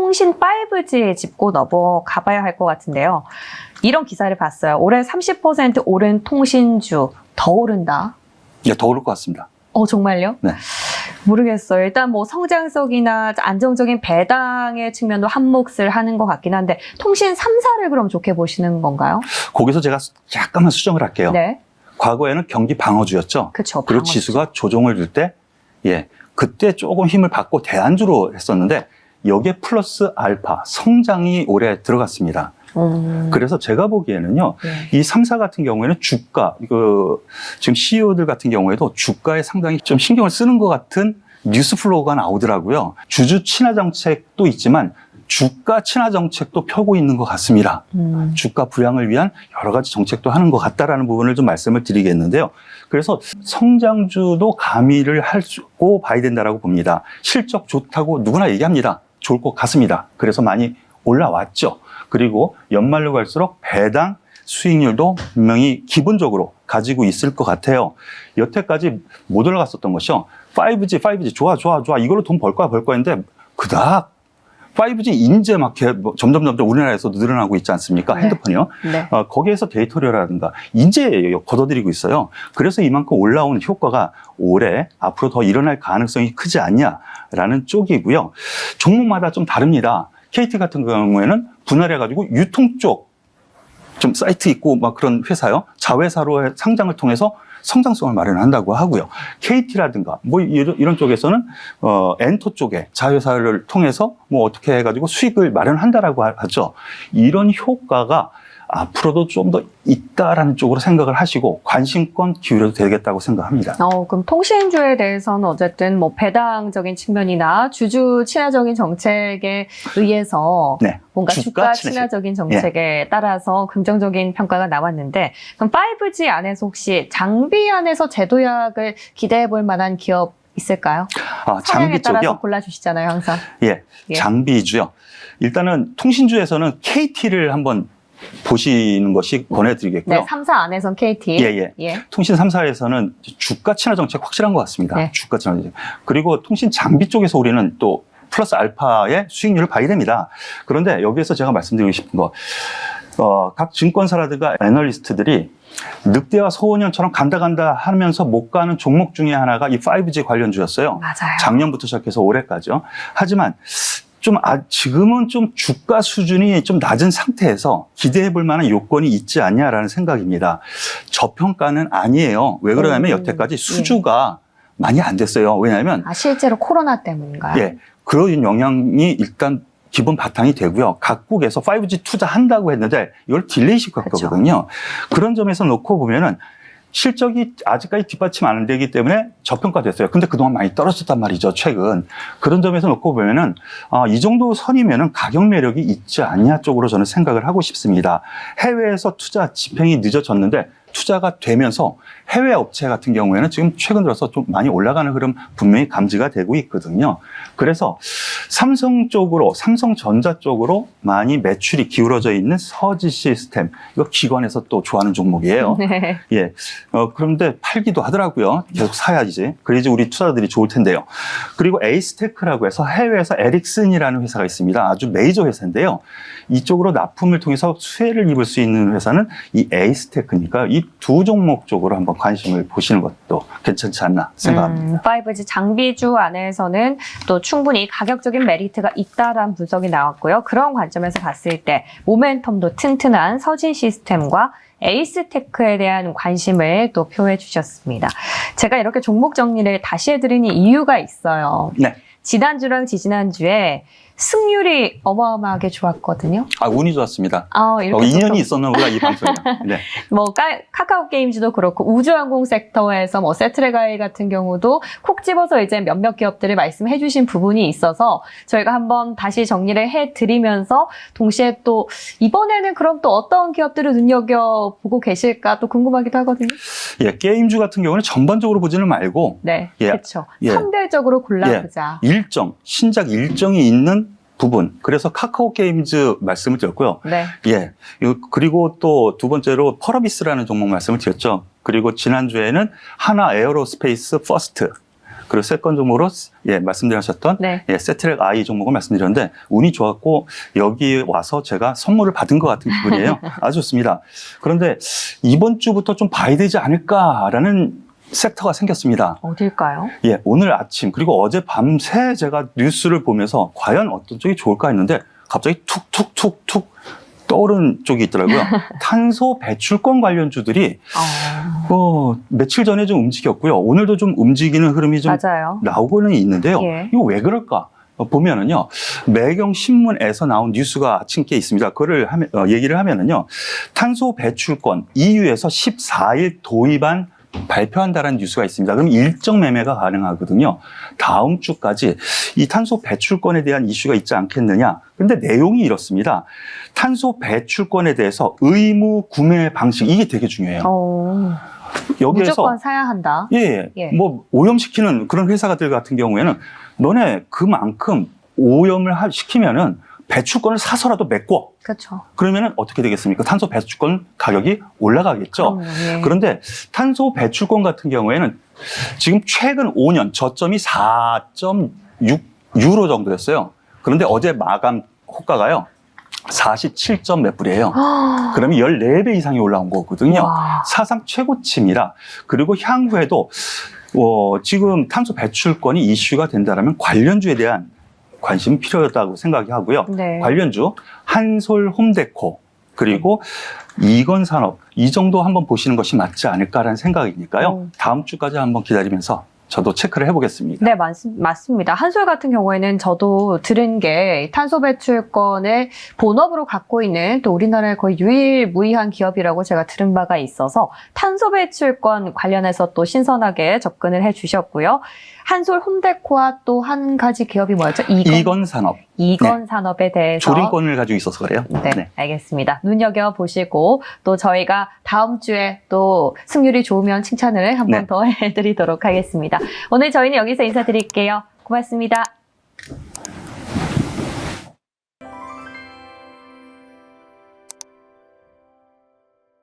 통신 5G에 짚고 넘어가 봐야 할 것 같은데요. 이런 기사를 봤어요. 올해 30% 오른 통신주 더 오른다. 예, 더 오를 것 같습니다. 정말요? 네. 모르겠어요. 일단 뭐 성장성이나 안정적인 배당의 측면도 한몫을 하는 것 같긴 한데 통신 3사를 그럼 좋게 보시는 건가요? 거기서 제가 약간만 수정을 할게요. 네. 과거에는 경기 방어주였죠. 그렇죠. 그리고 지수가 조정을 줄 때, 그때 조금 힘을 받고 대안주로 했었는데 여기에 플러스 알파 성장이 올해 들어갔습니다. 그래서 제가 보기에는요, 이 3사 같은 경우에는 주가, 지금 CEO들 같은 경우에도 주가에 상당히 좀 신경을 쓰는 것 같은 뉴스 플로우가 나오더라고요. 주주 친화 정책도 있지만 주가 친화 정책도 펴고 있는 것 같습니다. 주가 부양을 위한 여러 가지 정책도 하는 것 같다라는 부분을 좀 말씀을 드리겠는데요. 그래서 성장주도 가미를 하고 봐야 된다라고 봅니다. 실적 좋다고 누구나 얘기합니다. 좋을 것 같습니다. 그래서 많이 올라왔죠. 그리고 연말로 갈수록 배당 수익률도 분명히 기본적으로 가지고 있을 것 같아요. 여태까지 못 올라갔었던 것이요. 5G 좋아 이걸로 돈 벌 거야 했는데 그닥 5G 인재 막 점점 우리나라에서도 늘어나고 있지 않습니까? 네. 핸드폰이요. 네. 거기에서 데이터료라든가 인재 걷어들이고 있어요. 그래서 이만큼 올라오는 효과가 올해 앞으로 더 일어날 가능성이 크지 않냐라는 쪽이고요. 종목마다 좀 다릅니다. KT 같은 경우에는 분할해가지고 유통 쪽 좀 사이트 있고 막 그런 회사요. 자회사로 상장을 통해서 성장성을 마련한다고 하고요. KT라든가 뭐 이런 쪽에서는 엔터 쪽에 자회사를 통해서 뭐 어떻게 해가지고 수익을 마련한다라고 하죠. 이런 효과가 앞으로도 좀 더 있다라는 쪽으로 생각을 하시고 관심권 기울여도 되겠다고 생각합니다. 그럼 통신주에 대해서는 어쨌든 뭐 배당적인 측면이나 주주 친화적인 정책에 의해서 뭔가 주가 친화적인 정책에 따라서 긍정적인 평가가 나왔는데 그럼 5G 안에서 혹시 장비 안에서 제도약을 기대해 볼 만한 기업 있을까요? 장비 따라서 쪽이요? 골라주시잖아요, 항상. 장비주요. 일단은 통신주에서는 KT를 한번 보시는 것이 권해드리겠고요. 네, 3사 안에선 KT. 통신 3사에서는 주가 친화 정책 확실한 것 같습니다. 주가 친화 정책. 그리고 통신 장비 쪽에서 우리는 또 플러스 알파의 수익률을 봐야 됩니다. 그런데 여기에서 제가 말씀드리고 싶은 거, 각 증권사라든가 애널리스트들이 늑대와 소년처럼 간다 하면서 못 가는 종목 중에 하나가 이 5G 관련주였어요. 맞아요. 작년부터 시작해서 올해까지요. 하지만 지금은 좀 주가 수준이 좀 낮은 상태에서 기대해 볼 만한 요건이 있지 않냐라는 생각입니다. 저평가는 아니에요. 왜 그러냐면 여태까지 수주가 많이 안 됐어요. 왜냐하면 실제로 코로나 때문인가요? 그런 영향이 일단 기본 바탕이 되고요. 각국에서 5G 투자한다고 했는데 이걸 딜레이 시켰거든요. 그런 점에서 놓고 보면은 실적이 아직까지 뒷받침 안 되기 때문에 저평가됐어요. 근데 그동안 많이 떨어졌단 말이죠, 최근. 그런 점에서 놓고 보면은, 이 정도 선이면은 가격 매력이 있지 않냐 쪽으로 저는 생각을 하고 싶습니다. 해외에서 투자 집행이 늦어졌는데, 투자가 되면서 해외 업체 같은 경우에는 지금 최근 들어서 좀 많이 올라가는 흐름 분명히 감지가 되고 있거든요. 그래서 삼성전자 쪽으로 많이 매출이 기울어져 있는 서지 시스템, 이거 기관에서 또 좋아하는 종목이에요. 그런데 팔기도 하더라고요. 계속 사야지. 그래야지 우리 투자들이 좋을 텐데요. 그리고 에이스테크라고 해서 해외에서 에릭슨이라는 회사가 있습니다. 아주 메이저 회사인데요. 이쪽으로 납품을 통해서 수혜를 입을 수 있는 회사는 이 에이스테크니까 이 두 종목 쪽으로 한번 관심을 보시는 것도 괜찮지 않나 생각합니다. 5G 장비주 안에서는 또 충분히 가격적인 메리트가 있다라는 분석이 나왔고요. 그런 관점에서 봤을 때 모멘텀도 튼튼한 서진 시스템과 에이스테크에 대한 관심을 또 표해 주셨습니다. 제가 이렇게 종목 정리를 다시 해드리는 이유가 있어요. 지난주랑 지지난주에 승률이 어마어마하게 좋았거든요. 운이 좋았습니다. 이렇게 인연이 있었나 보다, 이 방송에. 카카오 게임즈도 그렇고 우주항공 섹터에서 세트레가이 같은 경우도 콕 집어서 이제 몇몇 기업들을 말씀해 주신 부분이 있어서 저희가 한번 다시 정리를 해드리면서 동시에 또 이번에는 그럼 또 어떤 기업들을 눈여겨보고 계실까 또 궁금하기도 하거든요. 게임주 같은 경우는 전반적으로 보지는 말고 그렇죠. 선별적으로 골라보자. 신작 일정이 있는 부분. 그래서 카카오 게임즈 말씀을 드렸고요. 그리고 또 두 번째로 펄어비스라는 종목 말씀을 드렸죠. 그리고 지난주에는 하나 에어로스페이스 퍼스트. 그리고 세컨 종목으로 말씀드렸던 네. 세트랙 I 종목을 말씀드렸는데 운이 좋았고 여기 와서 제가 선물을 받은 것 같은 기분이에요. 아주 좋습니다. 그런데 이번 주부터 좀 봐야 되지 않을까라는 섹터가 생겼습니다. 어딜까요? 오늘 아침 그리고 어제 밤새 제가 뉴스를 보면서 과연 어떤 쪽이 좋을까 했는데 갑자기 툭툭툭툭 떠오른 쪽이 있더라고요. 탄소 배출권 관련주들이 며칠 전에 좀 움직였고요. 오늘도 좀 움직이는 흐름이 좀 맞아요. 나오고는 있는데요. 예. 이거 왜 그럴까? 보면은요, 매경 신문에서 나온 뉴스가 아침께 있습니다. 그거를 얘기를 하면은요, 탄소 배출권 EU에서 14일 도입안 발표한다는 뉴스가 있습니다. 그럼 일정 매매가 가능하거든요. 다음 주까지 이 탄소 배출권에 대한 이슈가 있지 않겠느냐. 근데 내용이 이렇습니다. 탄소 배출권에 대해서 의무 구매 방식, 이게 되게 중요해요. 여기에서 무조건 사야 한다. 뭐 오염시키는 그런 회사들 같은 경우에는 너네 그만큼 오염을 시키면은 배출권을 사서라도 메꿔. 그렇죠. 그러면은 어떻게 되겠습니까? 탄소 배출권 가격이 올라가겠죠. 그런데 탄소 배출권 같은 경우에는 지금 최근 5년 저점이 4.6 유로 정도였어요. 그런데 어제 마감 호가가요. 47점 몇 불이에요. 그러면 14배 이상이 올라온 거거든요. 와. 사상 최고치입니다. 그리고 향후에도 지금 탄소 배출권이 이슈가 된다면 관련주에 대한 관심이 필요하다고 생각이 하고요. 네. 관련주 한솔 홈데코 그리고 이건산업 이 정도 한번 보시는 것이 맞지 않을까라는 생각이니까요. 다음 주까지 한번 기다리면서 저도 체크를 해보겠습니다. 네, 맞습니다. 한솔 같은 경우에는 저도 들은 게 탄소 배출권을 본업으로 갖고 있는 또 우리나라의 거의 유일무이한 기업이라고 제가 들은 바가 있어서 탄소 배출권 관련해서 또 신선하게 접근을 해주셨고요. 한솔 홈데코와 또 한 가지 기업이 뭐였죠? 이건산업. 이건산업에 대해서 조림권을 가지고 있어서 그래요. 네, 알겠습니다. 눈여겨보시고 또 저희가 다음 주에 또 승률이 좋으면 칭찬을 한 번 더 해드리도록 하겠습니다. 오늘 저희는 여기서 인사드릴게요. 고맙습니다.